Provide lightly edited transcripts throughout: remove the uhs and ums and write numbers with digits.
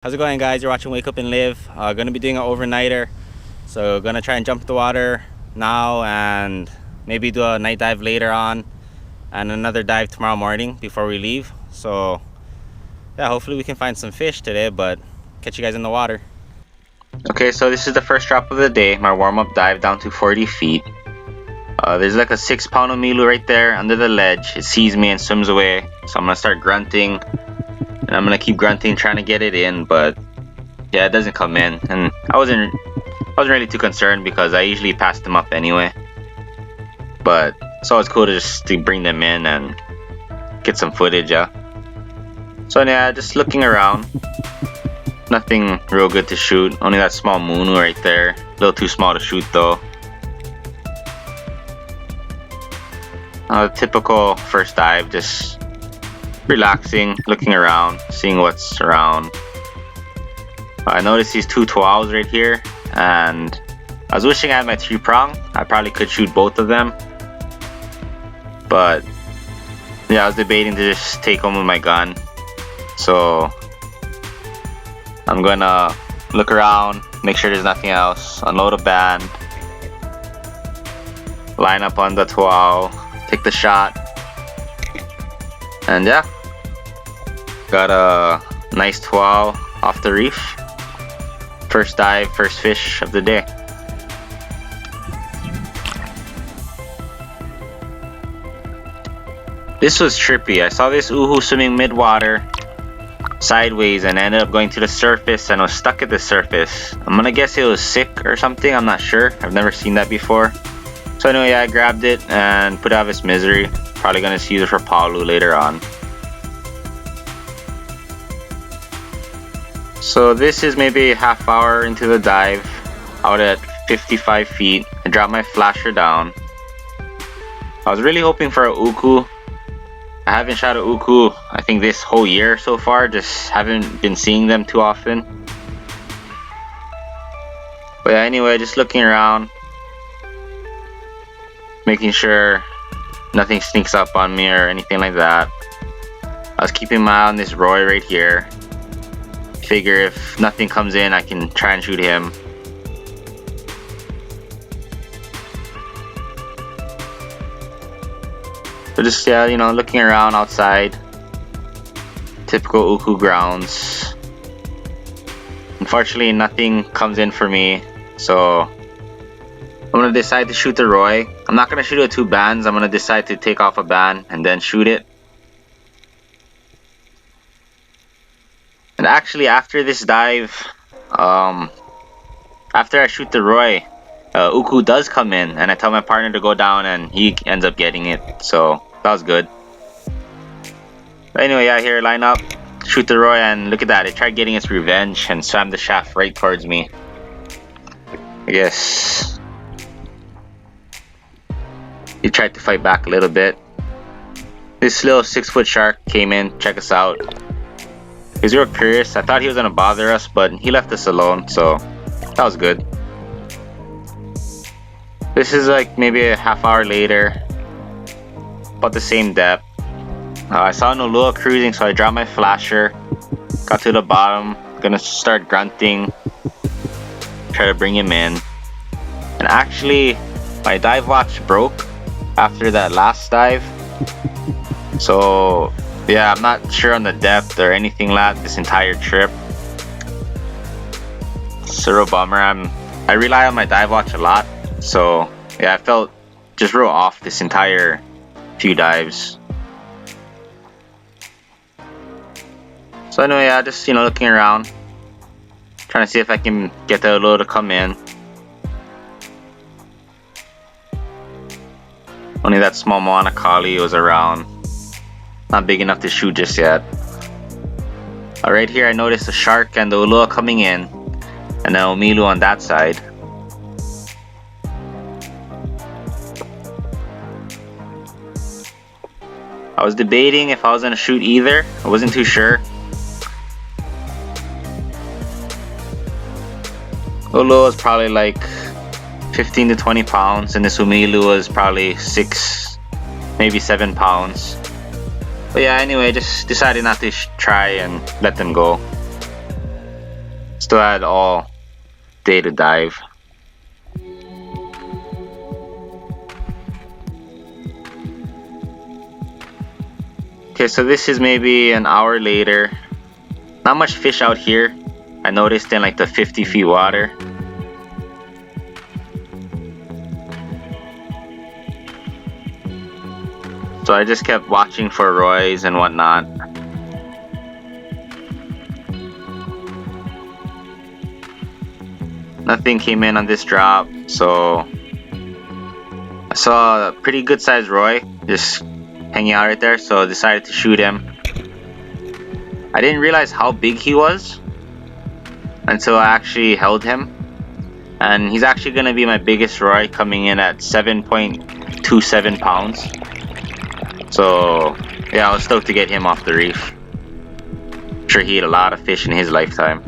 How's it going, guys? You're watching Wake Up and Live. Gonna be doing an overnighter, so gonna try and jump the water now and maybe do a night dive later on and another dive tomorrow morning before we leave. So yeah, hopefully we can find some fish today, but catch you guys in the water. Okay, so this is the first drop of the day, my warm-up dive down to 40 feet. There's like a 6-pound umilu right there under the ledge. It sees me and swims away, so I'm gonna start grunting. And I'm gonna keep grunting, trying to get it in, but yeah, it doesn't come in. And I wasn't really too concerned because I usually pass them up anyway. But it's always cool to bring them in and get some footage, yeah. So yeah, just looking around. Nothing real good to shoot. Only that small moonu right there. A little too small to shoot though. Typical first dive, just relaxing, looking around, seeing what's around. I noticed these two toaus right here, and I was wishing I had my 3-prong. I probably could shoot both of them, but yeah, I was debating to just take home with my gun. So I'm gonna look around, make sure there's nothing else, unload a band, line up on the toau, take the shot, and yeah, got a nice toau off the reef. First dive, first fish of the day. This was trippy. I saw this uhu swimming mid-water sideways and ended up going to the surface and was stuck at the surface. I'm gonna guess it was sick or something. I'm not sure. I've never seen that before. So anyway, I grabbed it and put it out of its misery. Probably gonna use it for palu later on. So this is maybe a half hour into the dive, out at 55 feet. I dropped my flasher down. I was really hoping for a uku. I haven't shot a uku, I think, this whole year so far. Just haven't been seeing them too often. But yeah, anyway, just looking around, making sure nothing sneaks up on me or anything like that. I was keeping my eye on this Roy right here. Figure if nothing comes in, I can try and shoot him. So just, yeah, you know, looking around outside. Typical uku grounds. Unfortunately, nothing comes in for me, so I'm gonna decide to shoot the Roy. I'm not gonna shoot it with 2 bands. I'm gonna decide to take off a band and then shoot it. And actually, after this dive, after I shoot the Roy, uku does come in, and I tell my partner to go down, and he ends up getting it. So that was good. But anyway, yeah, here, line up, shoot the Roy, and look at that. It tried getting its revenge and swam the shaft right towards me. I guess he tried to fight back a little bit. This little 6-foot shark came in, check us out. He was real curious. I thought he was gonna bother us, but he left us alone, so that was good. This is like maybe a half hour later, about the same depth. I saw an ULUA cruising, so I dropped my flasher, got to the bottom, gonna start grunting, try to bring him in. And actually, my dive watch broke after that last dive, so yeah, I'm not sure on the depth or anything like that this entire trip. It's a real bummer. I rely on my dive watch a lot, so yeah, I felt just real off this entire few dives. So anyway, yeah, just, you know, looking around, trying to see if I can get the ULUA to come in. Only that small moana kali was around. Not big enough to shoot just yet. Right here, I noticed the shark and the ULUA coming in, and the umilu on that side. I was debating if I was gonna shoot either. I wasn't too sure. ULUA was probably like 15 to 20 pounds, and this umilu was probably 6, maybe 7 pounds. But yeah, anyway, just decided not to try and let them go. Still had all day to dive. Okay, so this is maybe an hour later. Not much fish out here. I noticed in like the 50 feet water. So I just kept watching for roys and whatnot. Nothing came in on this drop, so I saw a pretty good sized roy just hanging out right there, so I decided to shoot him. I didn't realize how big he was until I actually held him, and he's actually gonna be my biggest roy, coming in at 7.27 pounds. So yeah, I was stoked to get him off the reef. I'm sure he ate a lot of fish in his lifetime.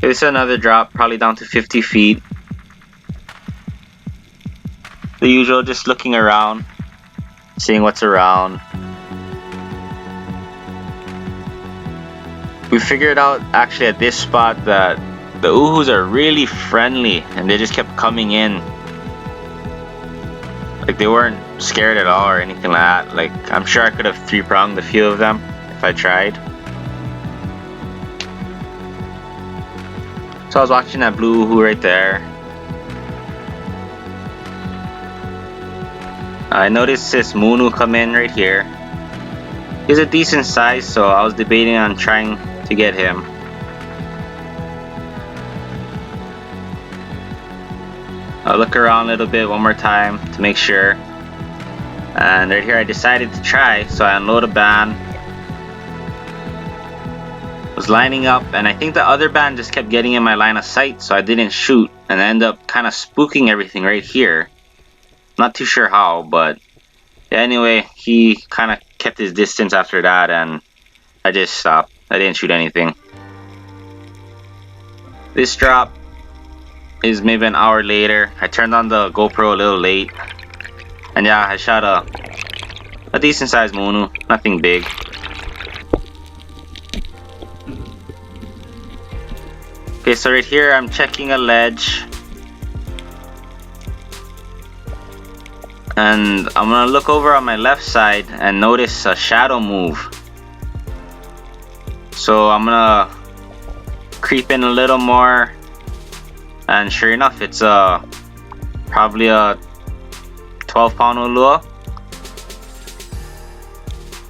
This is another drop, probably down to 50 feet. The usual, just looking around, seeing what's around. We figured out actually at this spot that the uhus are really friendly, and they just kept coming in. Like they weren't scared at all or anything like that. Like I'm sure I could have three-pronged a few of them if I tried. So I was watching that blue uhu right there. I noticed this munu come in right here. He's a decent size, so I was debating on trying to get him. I'll look around a little bit one more time to make sure. And right here I decided to try, so I unload a band. Was lining up, and I think the other band just kept getting in my line of sight, so I didn't shoot, and I ended up kind of spooking everything right here. Not too sure how, but yeah, anyway, he kind of kept his distance after that, and I just stopped. I didn't shoot anything. This drop is maybe an hour later. I turned on the GoPro a little late, and yeah, I shot a decent sized munu, nothing big. Okay, so right here I'm checking a ledge, and I'm gonna look over on my left side and notice a shadow move. So I'm gonna creep in a little more, and sure enough, it's probably a 12-pound ULUA.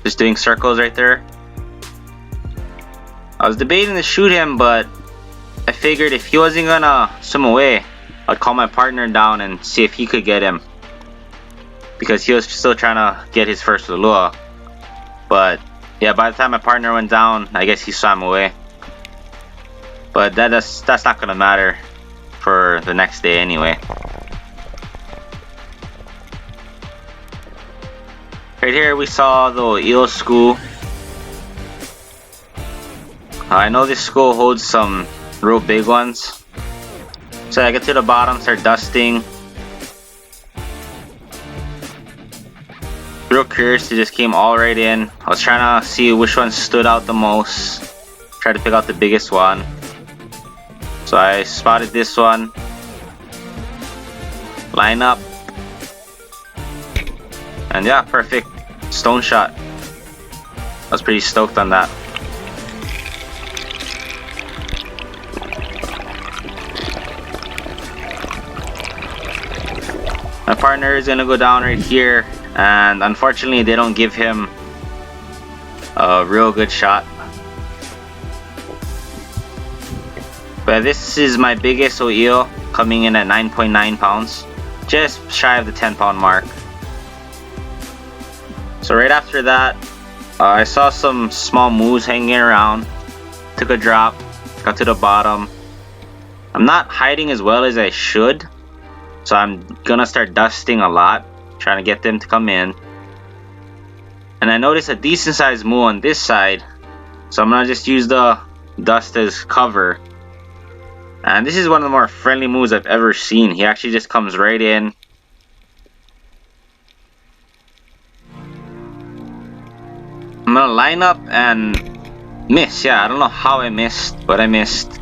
Just doing circles right there. I was debating to shoot him, but I figured if he wasn't gonna swim away, I'd call my partner down and see if he could get him, because he was still trying to get his first ULUA. But yeah, by the time my partner went down, I guess he swam away. But that's not gonna matter for the next day anyway. Right here we saw the eel school. I know this school holds some real big ones. So I get to the bottom, start dusting. Real curious, it just came all right in. I was trying to see which one stood out the most. Try to pick out the biggest one. So I spotted this one. Line up. And yeah, perfect stone shot. I was pretty stoked on that. My partner is gonna go down right here, and unfortunately they don't give him a real good shot. But this is my biggest OIO, coming in at 9.9 pounds, just shy of the 10-pound mark. So right after that, I saw some small moves hanging around, took a drop, got to the bottom. I'm not hiding as well as I should, so I'm gonna start dusting a lot, trying to get them to come in. And I noticed a decent sized moo on this side, so I'm gonna just use the dust as cover. And this is one of the more friendly moves I've ever seen. He actually just comes right in, gonna line up and miss. Yeah, I don't know how I missed, but I missed.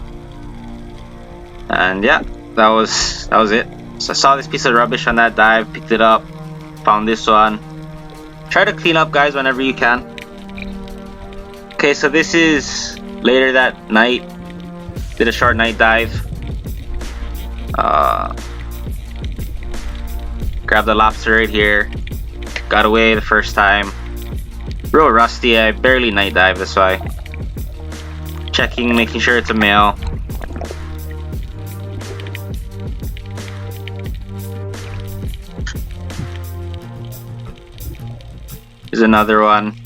And yeah, that was it. So I saw this piece of rubbish on that dive, picked it up, found this one. Try to clean up, guys, whenever you can. Okay, so this is later that night. Did a short night dive. Grabbed the lobster right here. Got away the first time. Real rusty. I barely night dive, that's why. Checking, making sure it's a male. Here's another one.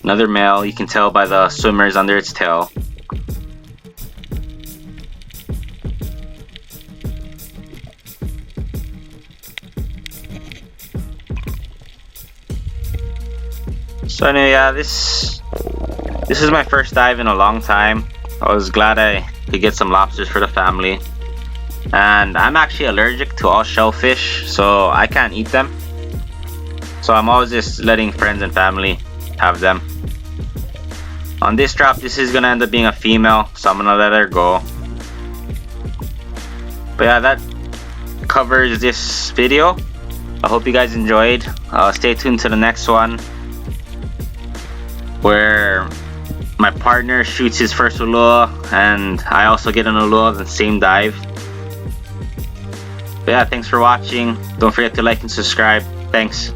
Another male. You can tell by the swimmers under its tail. So anyway, yeah, this is my first dive in a long time. I was glad I could get some lobsters for the family. And I'm actually allergic to all shellfish, so I can't eat them. So I'm always just letting friends and family have them. On this drop, this is gonna end up being a female, so I'm gonna let her go. But yeah, that covers this video. I hope you guys enjoyed. Stay tuned to the next one, where my partner shoots his first ULUA and I also get an ULUA on the same dive. But yeah, thanks for watching. Don't forget to like and subscribe. Thanks.